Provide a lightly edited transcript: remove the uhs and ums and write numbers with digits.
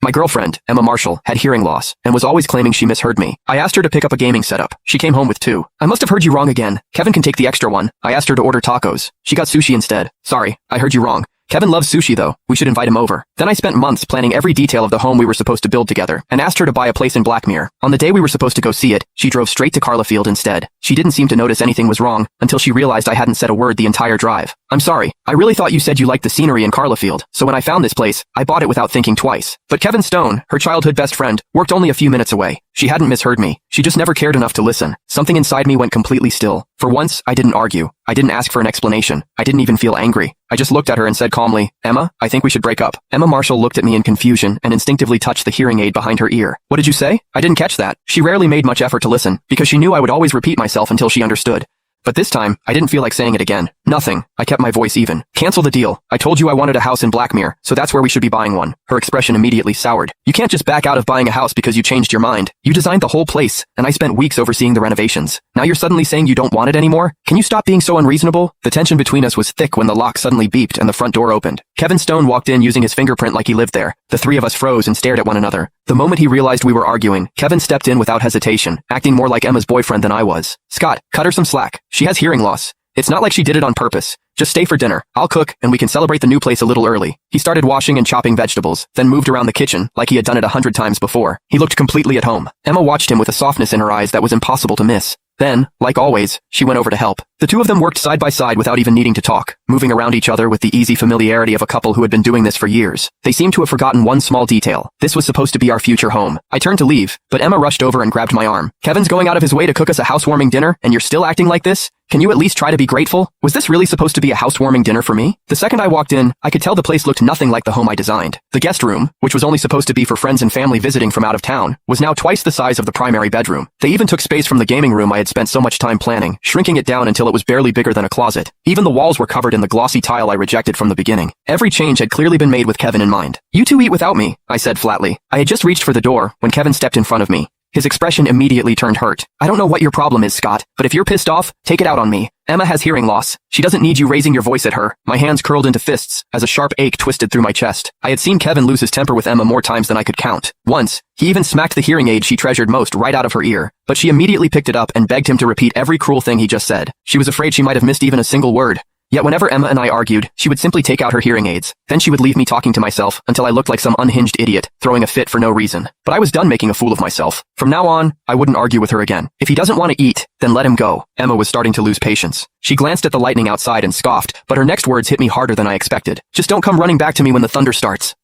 My girlfriend, Emma Marshall, had hearing loss and was always claiming she misheard me. I asked her to pick up a gaming setup. She came home with two. I must have heard you wrong again. Kevin can take the extra one. I asked her to order tacos. She got sushi instead. Sorry, I heard you wrong. Kevin loves sushi though. We should invite him over. Then I spent months planning every detail of the home we were supposed to build together and asked her to buy a place in Blackmere. On the day we were supposed to go see it, she drove straight to Carlafield instead. She didn't seem to notice anything was wrong until she realized I hadn't said a word the entire drive. I'm sorry. I really thought you said you liked the scenery in Carlafield, so when I found this place, I bought it without thinking twice. But Kevin Stone, her childhood best friend, worked only a few minutes away. She hadn't misheard me. She just never cared enough to listen. Something inside me went completely still. For once, I didn't argue. I didn't ask for an explanation. I didn't even feel angry. I just looked at her and said calmly, Emma, I think we should break up. Emma Marshall looked at me in confusion and instinctively touched the hearing aid behind her ear. What did you say? I didn't catch that. She rarely made much effort to listen, because she knew I would always repeat myself until she understood. But this time, I didn't feel like saying it again. Nothing. I kept my voice even. Cancel the deal. I told you I wanted a house in Blackmere, so that's where we should be buying one. Her expression immediately soured. You can't just back out of buying a house because you changed your mind. You designed the whole place, and I spent weeks overseeing the renovations. Now you're suddenly saying you don't want it anymore? Can you stop being so unreasonable? The tension between us was thick when the lock suddenly beeped and the front door opened. Kevin Stone walked in using his fingerprint like he lived there. The three of us froze and stared at one another. The moment he realized we were arguing, Kevin stepped in without hesitation, acting more like Emma's boyfriend than I was. Scott, cut her some slack. She has hearing loss. It's not like she did it on purpose. Just stay for dinner. I'll cook, and we can celebrate the new place a little early. He started washing and chopping vegetables, then moved around the kitchen like he had done it 100 times before. He looked completely at home. Emma watched him with a softness in her eyes that was impossible to miss. Then, like always, she went over to help. The two of them worked side by side without even needing to talk, moving around each other with the easy familiarity of a couple who had been doing this for years. They seemed to have forgotten one small detail. This was supposed to be our future home. I turned to leave, but Emma rushed over and grabbed my arm. Kevin's going out of his way to cook us a housewarming dinner, and you're still acting like this? Can you at least try to be grateful? Was this really supposed to be a housewarming dinner for me? The second I walked in, I could tell the place looked nothing like the home I designed. The guest room, which was only supposed to be for friends and family visiting from out of town, was now twice the size of the primary bedroom. They even took space from the gaming room I had spent so much time planning, shrinking it down until it was barely bigger than a closet. Even the walls were covered in the glossy tile I rejected from the beginning. Every change had clearly been made with Kevin in mind. You two eat without me, I said flatly. I had just reached for the door when Kevin stepped in front of me. His expression immediately turned hurt. I don't know what your problem is, Scott, but if you're pissed off, take it out on me. Emma has hearing loss. She doesn't need you raising your voice at her. My hands curled into fists as a sharp ache twisted through my chest. I had seen Kevin lose his temper with Emma more times than I could count. Once, he even smacked the hearing aid she treasured most right out of her ear. But she immediately picked it up and begged him to repeat every cruel thing he just said. She was afraid she might have missed even a single word. Yet whenever Emma and I argued, she would simply take out her hearing aids. Then she would leave me talking to myself until I looked like some unhinged idiot, throwing a fit for no reason. But I was done making a fool of myself. From now on, I wouldn't argue with her again. If he doesn't want to eat, then let him go. Emma was starting to lose patience. She glanced at the lightning outside and scoffed, but her next words hit me harder than I expected. Just don't come running back to me when the thunder starts.